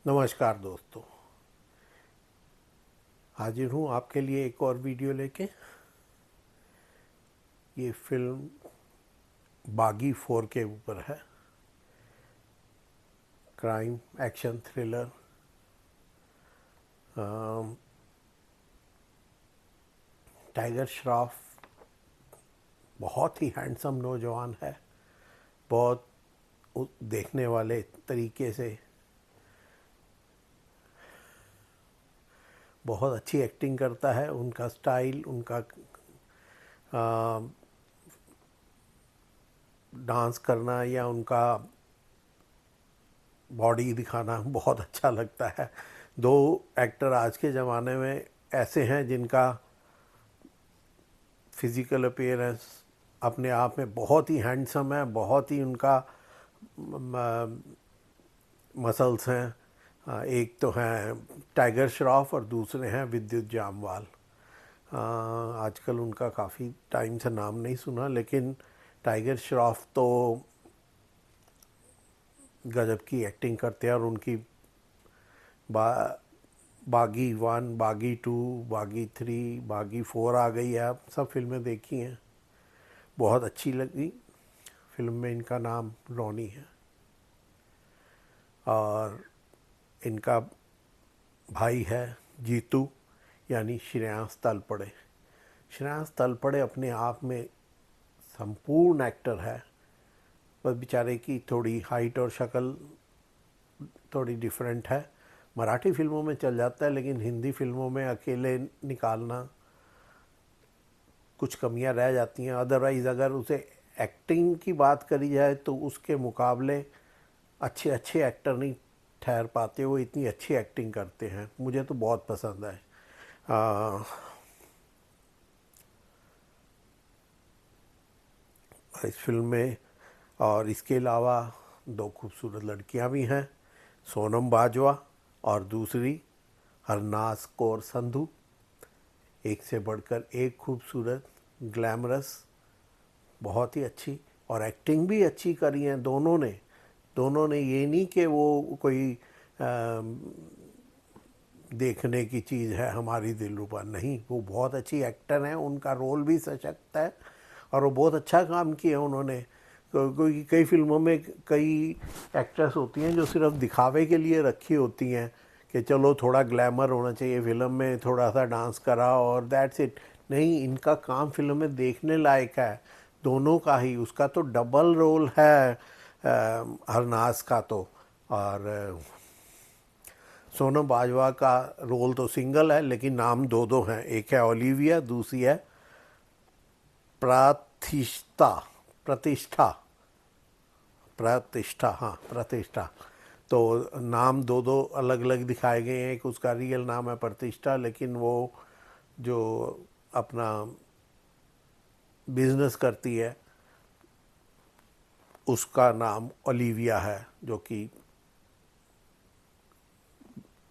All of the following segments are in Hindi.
नमस्कार दोस्तों, हाजिर हूँ आपके लिए एक और वीडियो लेके। ये फिल्म बागी 4 के ऊपर है। Crime action thriller. Tiger Shroff बहुत ही हैंडसम नौजवान है। बहुत देखने वाले तरीके से बहुत अच्छी एक्टिंग करता है। उनका स्टाइल, उनका डांस करना या उनका बॉडी दिखाना बहुत अच्छा लगता है। दो एक्टर आज के ज़माने में ऐसे हैं जिनका फिज़िकल अपीयरेंस अपने आप में बहुत ही हैंडसम है, बहुत ही उनका मसल्स हैं। एक तो हैं टाइगर श्रॉफ और दूसरे हैं विद्युत जामवाल। आजकल उनका काफ़ी टाइम से नाम नहीं सुना, लेकिन टाइगर श्रॉफ तो गजब की एक्टिंग करते हैं। और उनकी बागी 1, बागी 2, बागी 3, बागी 4 आ गई है। आप सब फिल्में देखी हैं, बहुत अच्छी लगी। फिल्म में इनका नाम रॉनी है और इनका भाई है जीतू, यानी श्रेयांश तलपड़े। श्रेयांश तलपड़े अपने आप में संपूर्ण एक्टर है। बस बेचारे की थोड़ी हाइट और शक्ल थोड़ी डिफरेंट है। मराठी फिल्मों में चल जाता है, लेकिन हिंदी फिल्मों में अकेले निकालना कुछ कमियां रह जाती हैं। अदरवाइज़ अगर उसे एक्टिंग की बात करी जाए तो उसके मुकाबले अच्छे अच्छे एक्टर नहीं ठहर पाते। वो इतनी अच्छी एक्टिंग करते हैं, मुझे तो बहुत पसंद है। इस फिल्म में और इसके अलावा दो खूबसूरत लड़कियां भी हैं, सोनम बाजवा और दूसरी हरनाज कौर संधू। एक से बढ़कर एक खूबसूरत, ग्लैमरस, बहुत ही अच्छी, और एक्टिंग भी अच्छी करी है दोनों ने। ये नहीं कि वो कोई देखने की चीज़ है हमारी दिलरुबा, नहीं, वो बहुत अच्छी एक्टर हैं। उनका रोल भी सशक्त है और वो बहुत अच्छा काम किया उन्होंने। कोई कई फिल्मों में कई एक्ट्रेस होती हैं जो सिर्फ दिखावे के लिए रखी होती हैं कि चलो थोड़ा ग्लैमर होना चाहिए फिल्म में, थोड़ा सा डांस करा और दैट्स इट। नहीं, इनका काम फिल्म में देखने लायक है, दोनों का ही। उसका तो डबल रोल है हरनाज का तो, और सोनम बाजवा का रोल तो सिंगल है, लेकिन नाम दो दो हैं। एक है ओलिविया, दूसरी है प्रतिष्ठा। प्रतिष्ठा प्रतिष्ठा हाँ, प्रतिष्ठा। तो नाम दो दो अलग अलग दिखाए गए हैं। एक उसका रियल नाम है प्रतिष्ठा, लेकिन वो जो अपना बिजनेस करती है उसका नाम ओलिविया है, जो कि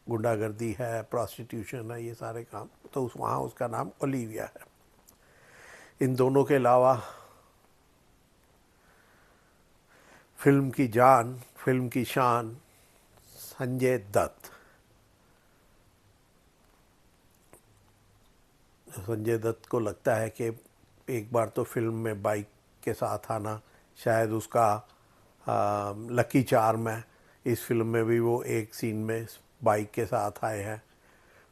गुंडागर्दी है, प्रोस्टिट्यूशन है, ये सारे काम। तो वहाँ उसका नाम ओलिविया है। इन दोनों के अलावा फिल्म की जान, फिल्म की शान संजय दत्त। संजय दत्त को लगता है कि एक बार तो फिल्म में बाइक के साथ आना शायद उसका लकी चार्म है। इस फिल्म में भी वो एक सीन में बाइक के साथ आए हैं।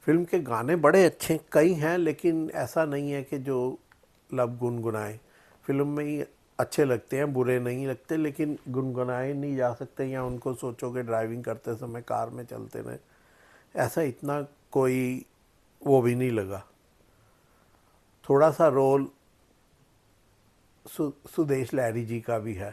फिल्म के गाने बड़े अच्छे कई हैं, लेकिन ऐसा नहीं है कि जो लब गुनगुनाए। फिल्म में ही अच्छे लगते हैं, बुरे नहीं लगते, लेकिन गुनगुनाए नहीं जा सकते या उनको सोचो कि ड्राइविंग करते समय कार में चलते रहे, ऐसा इतना कोई वो भी नहीं लगा। थोड़ा सा रोल सुदेश लहरी जी का भी है।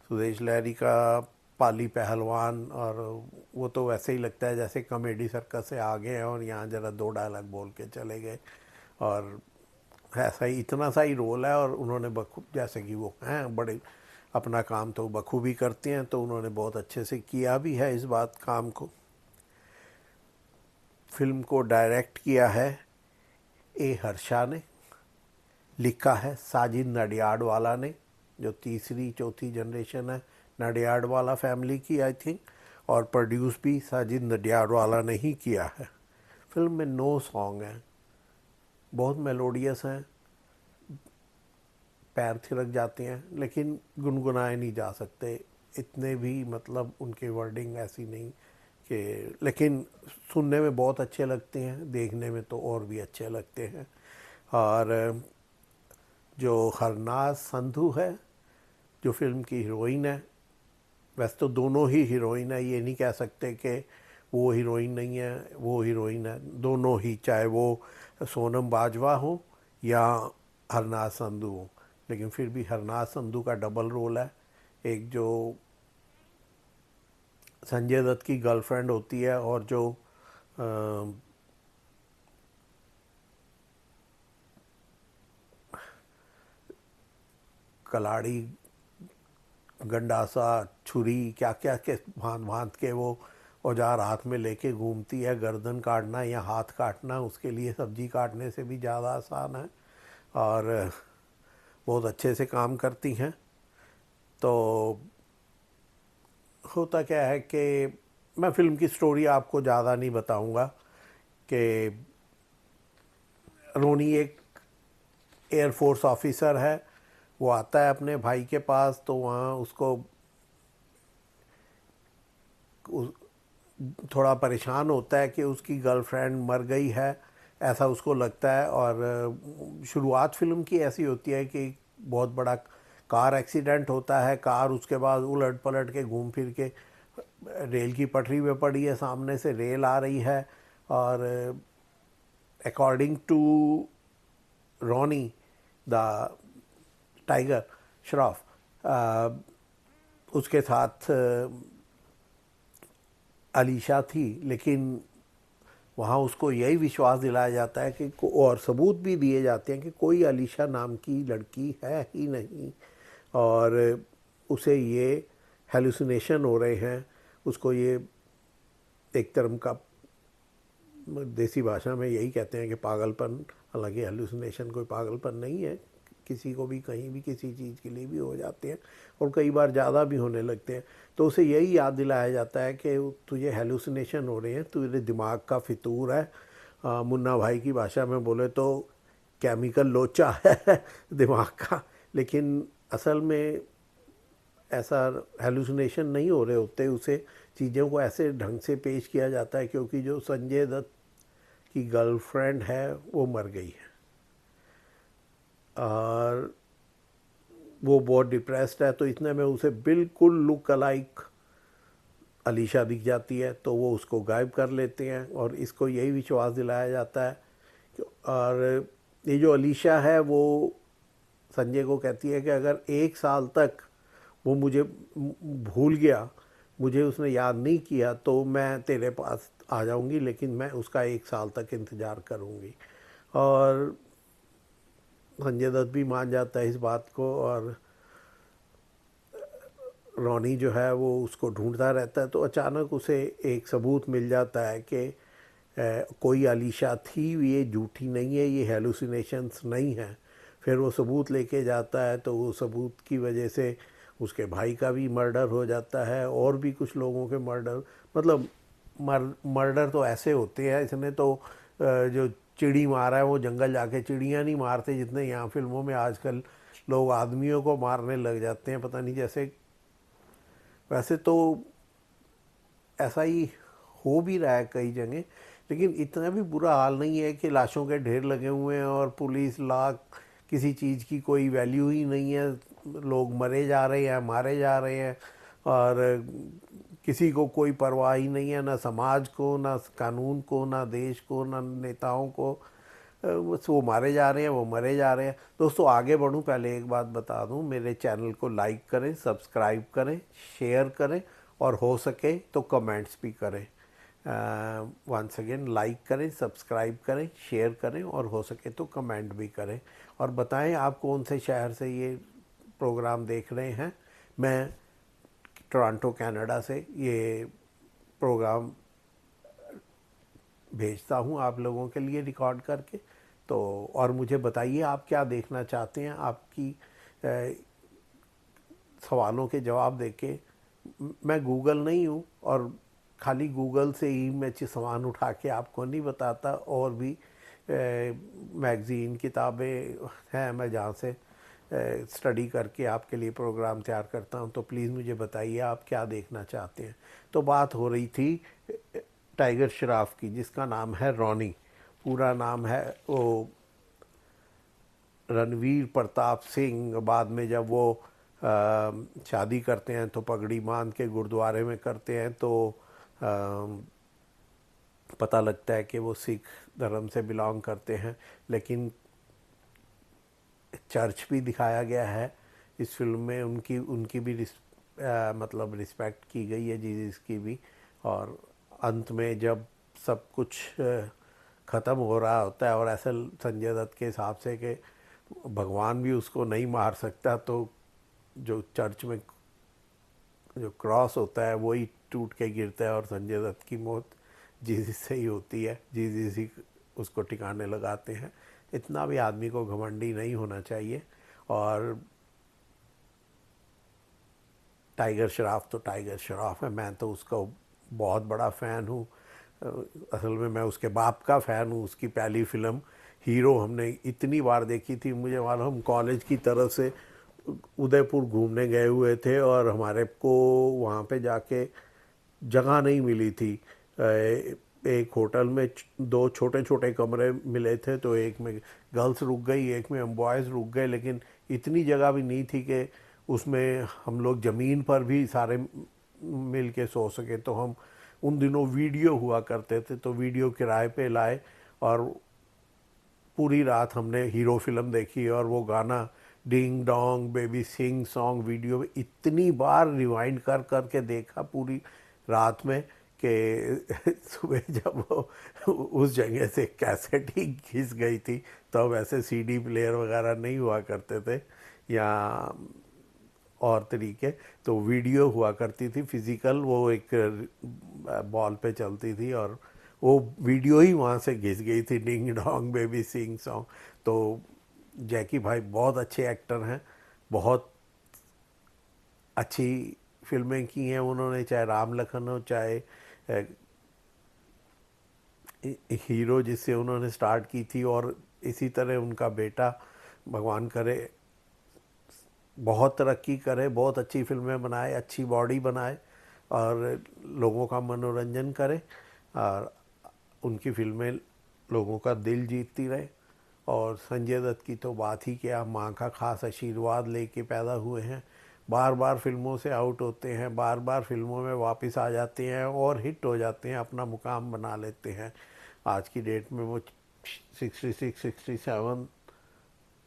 सुदेश लहरी का पाली पहलवान, और वो तो वैसे ही लगता है जैसे कॉमेडी सर्कस से आ गए हैं और यहाँ ज़रा दो डायलॉग बोल के चले गए। और ऐसा ही इतना सा ही रोल है, और उन्होंने जैसे कि वो हैं बड़े अपना काम तो बखूबी करते हैं, तो उन्होंने बहुत अच्छे से किया भी है इस बात काम को। फिल्म को डायरेक्ट किया है हर्षा ने, लिखा है साजिद नडियाडवाला ने, जो तीसरी चौथी जनरेशन है नडियाडवाला फैमिली की आई थिंक। और प्रोड्यूस भी साजिद नडियाडवाला ने ही किया है। फिल्म में 9 सॉन्ग हैं, बहुत मेलोडियस हैं, पैर थिरक जाते हैं, लेकिन गुनगुनाए नहीं जा सकते इतने भी, मतलब उनकी वर्डिंग ऐसी नहीं कि, लेकिन सुनने में बहुत अच्छे लगते हैं, देखने में तो और भी अच्छे लगते हैं। और जो हरनाज संधू है, जो फिल्म की हीरोइन है, वैसे तो दोनों ही हीरोइन है, ये नहीं कह सकते कि वो हीरोइन नहीं है वो हीरोइन है, दोनों ही, चाहे वो सोनम बाजवा हो या हरनाज संधू हो, लेकिन फिर भी हरनाज संधू का डबल रोल है। एक जो संजय दत्त की गर्लफ्रेंड होती है और जो कलाड़ी, गंडासा, छुरी, क्या क्या के भांत भांत के वो औजार हाथ में लेके घूमती है। गर्दन काटना या हाथ काटना उसके लिए सब्जी काटने से भी ज़्यादा आसान है, और बहुत अच्छे से काम करती हैं। तो होता क्या है कि मैं फ़िल्म की स्टोरी आपको ज़्यादा नहीं बताऊंगा कि रोनी एक एयरफोर्स ऑफिसर है, वो आता है अपने भाई के पास, तो वहाँ उसको थोड़ा परेशान होता है कि उसकी गर्लफ्रेंड मर गई है, ऐसा उसको लगता है। और शुरुआत फिल्म की ऐसी होती है कि बहुत बड़ा कार एक्सीडेंट होता है, कार उसके बाद उलट पलट के घूम फिर के रेल की पटरी पे पड़ी है, सामने से रेल आ रही है, और according to Ronnie the Tiger Shroff, उसके साथ अलीशा थी, लेकिन वहाँ उसको यही विश्वास दिलाया जाता है कि, और सबूत भी दिए जाते हैं कि कोई अलीशा नाम की लड़की है ही नहीं, और उसे ये हेलुसिनेशन हो रहे हैं, उसको ये एक तरह का, देसी भाषा में यही कहते हैं कि पागलपन, हालांकि हेलुसिनेशन कोई पागलपन नहीं है, किसी को भी कहीं भी किसी चीज़ के लिए भी हो जाते हैं, और कई बार ज़्यादा भी होने लगते हैं। तो उसे यही याद दिलाया जाता है कि तुझे हेलुसिनेशन हो रहे हैं, तुझे दिमाग का फितूर है, मुन्ना भाई की भाषा में बोले तो केमिकल लोचा है दिमाग का। लेकिन असल में ऐसा हेलुसिनेशन नहीं हो रहे होते, उसे चीज़ों को ऐसे ढंग से पेश किया जाता है क्योंकि जो संजय दत्त की गर्लफ्रेंड है वो मर गई है, और वो बहुत डिप्रेस्ड है, तो इतने में उसे बिल्कुल लुक अलाइक अलीशा दिख जाती है, तो वो उसको गायब कर लेते हैं, और इसको यही विश्वास दिलाया जाता है। और ये जो अलीशा है वो संजय को कहती है कि अगर 1 साल तक वो मुझे भूल गया, मुझे उसने याद नहीं किया, तो मैं तेरे पास आ जाऊंगी, लेकिन मैं उसका 1 साल तक इंतज़ार करूंगी। और संजय दत्त भी मान जाता है इस बात को, और रॉनी जो है वो उसको ढूंढता रहता है। तो अचानक उसे एक सबूत मिल जाता है कि कोई अलीशा थी, ये झूठी नहीं है, ये हेलुसिनेशंस नहीं है। फिर वो सबूत लेके जाता है, तो वो सबूत की वजह से उसके भाई का भी मर्डर हो जाता है, और भी कुछ लोगों के मर्डर, मतलब मर्डर तो ऐसे होते हैं, इसने तो जो चिड़ी मारा है वो जंगल जाके चिड़ियाँ नहीं मारते, जितने यहाँ फिल्मों में आजकल लोग आदमियों को मारने लग जाते हैं, पता नहीं जैसे। वैसे तो ऐसा ही हो भी रहा है कई जगह, लेकिन इतना भी बुरा हाल नहीं है कि लाशों के ढेर लगे हुए हैं और पुलिस लाख किसी चीज़ की कोई वैल्यू ही नहीं है, लोग मरे जा रहे हैं, मारे जा रहे हैं, और किसी को कोई परवाह ही नहीं है, ना समाज को, ना कानून को, ना देश को, ना नेताओं को। बस वो मारे जा रहे हैं, वो मरे जा रहे हैं। दोस्तों आगे बढ़ूं पहले एक बात बता दूं, मेरे चैनल को लाइक करें, सब्सक्राइब करें, शेयर करें, और हो सके तो कमेंट्स भी करें। वंस अगेन, लाइक करें, सब्सक्राइब करें, शेयर करें, और हो सके तो कमेंट भी करें, और बताएं आप कौन से शहर से ये प्रोग्राम देख रहे हैं। मैं टोरंटो कनाडा से ये प्रोग्राम भेजता हूँ आप लोगों के लिए रिकॉर्ड करके। तो और मुझे बताइए आप क्या देखना चाहते हैं, आपकी सवालों के जवाब देके मैं गूगल नहीं हूँ, और खाली गूगल से ही मैं सामान उठा के आपको नहीं बताता, और भी मैगज़ीन किताबें हैं मैं जहाँ से स्टडी करके आपके लिए प्रोग्राम तैयार करता हूँ। तो प्लीज़ मुझे बताइए आप क्या देखना चाहते हैं। तो बात हो रही थी टाइगर श्रॉफ की, जिसका नाम है रॉनी। पूरा नाम है वो रणवीर प्रताप सिंह। बाद में जब वो शादी करते हैं तो पगड़ी बांध के गुरुद्वारे में करते हैं, तो पता लगता है कि वो सिख धर्म से बिलोंग करते हैं। लेकिन चर्च भी दिखाया गया है इस फिल्म में, उनकी उनकी भी मतलब रिस्पेक्ट की गई है जीसस की भी। और अंत में जब सब कुछ ख़त्म हो रहा होता है, और ऐसा संजय दत्त के हिसाब से कि भगवान भी उसको नहीं मार सकता, तो जो चर्च में जो क्रॉस होता है वही टूट के गिरता है, और संजय दत्त की मौत जीसस से ही होती है, जीसस ही उसको ठिकाने लगाते हैं। इतना भी आदमी को घमंडी नहीं होना चाहिए। और टाइगर श्रॉफ तो टाइगर श्रॉफ है, मैं तो उसका बहुत बड़ा फ़ैन हूँ। असल में मैं उसके बाप का फ़ैन हूँ। उसकी पहली फ़िल्म हीरो हमने इतनी बार देखी थी, मुझे मालूम हम कॉलेज की तरफ से उदयपुर घूमने गए हुए थे, और हमारे को वहाँ पे जाके जगह नहीं मिली थी। एक होटल में दो छोटे छोटे कमरे मिले थे, तो एक में गर्ल्स रुक गई, एक में हम बॉयज़ रुक गए, लेकिन इतनी जगह भी नहीं थी कि उसमें हम लोग ज़मीन पर भी सारे मिल के सो सके। तो हम उन दिनों वीडियो हुआ करते थे, तो वीडियो किराए पे लाए, और पूरी रात हमने हीरो फिल्म देखी। और वो गाना ding dong baby sing song video में इतनी बार रिवाइंड कर कर के देखा पूरी रात में, कि सुबह जब वो उस जगह से कैसेट ही घिस गई थी, तो अब ऐसे सीडी प्लेयर वगैरह नहीं हुआ करते थे या और तरीके, तो वीडियो हुआ करती थी फिज़िकल, वो एक बॉल पे चलती थी, और वो वीडियो ही वहाँ से घिस गई थी, ding dong baby sing song. तो जैकी भाई बहुत अच्छे एक्टर हैं, बहुत अच्छी फिल्में की हैं उन्होंने, चाहे राम लखन हो, चाहे हीरो जिससे उन्होंने स्टार्ट की थी, और इसी तरह उनका बेटा भगवान करे बहुत तरक्की करे, बहुत अच्छी फिल्में बनाए, अच्छी बॉडी बनाए, और लोगों का मनोरंजन करे, और उनकी फिल्में लोगों का दिल जीतती रहे। और संजय दत्त की तो बात ही क्या, माँ का खास आशीर्वाद लेके पैदा हुए हैं, बार बार फिल्मों से आउट होते हैं, बार बार फिल्मों में वापस आ जाते हैं और हिट हो जाते हैं, अपना मुकाम बना लेते हैं। आज की डेट में वो 66-67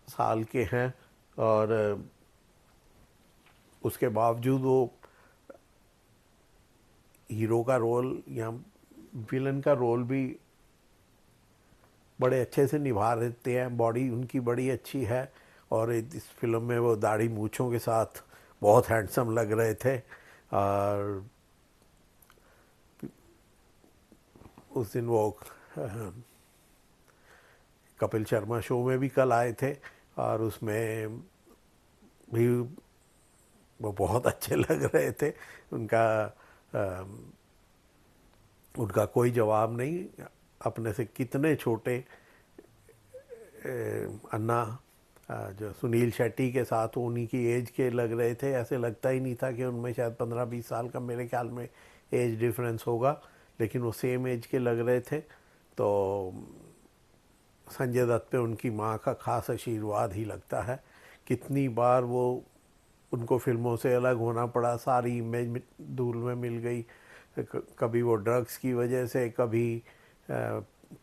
साल के हैं, और उसके बावजूद वो हीरो का रोल या विलन का रोल भी बड़े अच्छे से निभा देते हैं। बॉडी उनकी बड़ी अच्छी है, और इस फिल्म में वो दाढ़ी मूँछों के साथ बहुत हैंडसम लग रहे थे। और उस दिन वो कपिल शर्मा शो में भी कल आए थे, और उसमें भी वो बहुत अच्छे लग रहे थे। उनका उनका कोई जवाब नहीं। अपने से कितने छोटे अन्ना जो सुनील शेट्टी के साथ उन्हीं की एज के लग रहे थे, ऐसे लगता ही नहीं था कि उनमें शायद 15-20 साल का मेरे ख्याल में एज डिफरेंस होगा, लेकिन वो सेम एज के लग रहे थे। तो संजय दत्त पे उनकी माँ का खास आशीर्वाद ही लगता है। कितनी बार वो उनको फिल्मों से अलग होना पड़ा, सारी इमेज धूल में मिल गई, कभी वो ड्रग्स की वजह से, कभी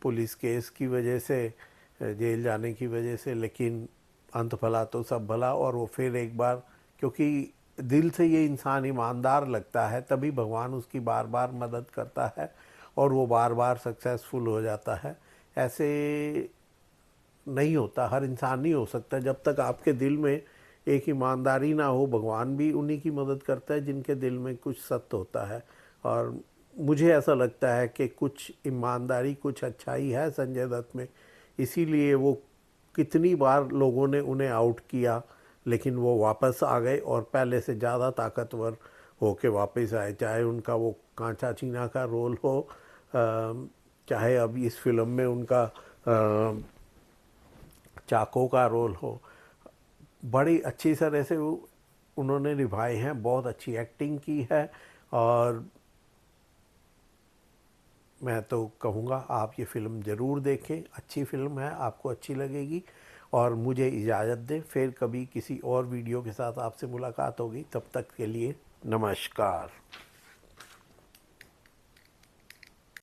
पुलिस केस की वजह से, जेल जाने की वजह से, लेकिन अंत भला तो सब भला। और वो फिर एक बार, क्योंकि दिल से ये इंसान ईमानदार लगता है, तभी भगवान उसकी बार बार मदद करता है, और वो बार बार सक्सेसफुल हो जाता है। ऐसे नहीं होता, हर इंसान नहीं हो सकता। जब तक आपके दिल में एक ईमानदारी ना हो, भगवान भी उन्हीं की मदद करता है जिनके दिल में कुछ सत्य होता है। और मुझे ऐसा लगता है कि कुछ ईमानदारी, कुछ अच्छाई है संजय दत्त में, इसीलिए वो कितनी बार लोगों ने उन्हें आउट किया, लेकिन वो वापस आ गए और पहले से ज़्यादा ताकतवर होके वापस आए, चाहे उनका वो कांचा चीना का रोल हो, चाहे अब इस फिल्म में उनका चाको का रोल हो, बड़ी अच्छी तरह से उन्होंने निभाए हैं, बहुत अच्छी एक्टिंग की है। और मैं तो कहूँगा आप ये फ़िल्म ज़रूर देखें, अच्छी फ़िल्म है, आपको अच्छी लगेगी। और मुझे इजाज़त दें, फिर कभी किसी और वीडियो के साथ आपसे मुलाकात होगी, तब तक के लिए नमस्कार।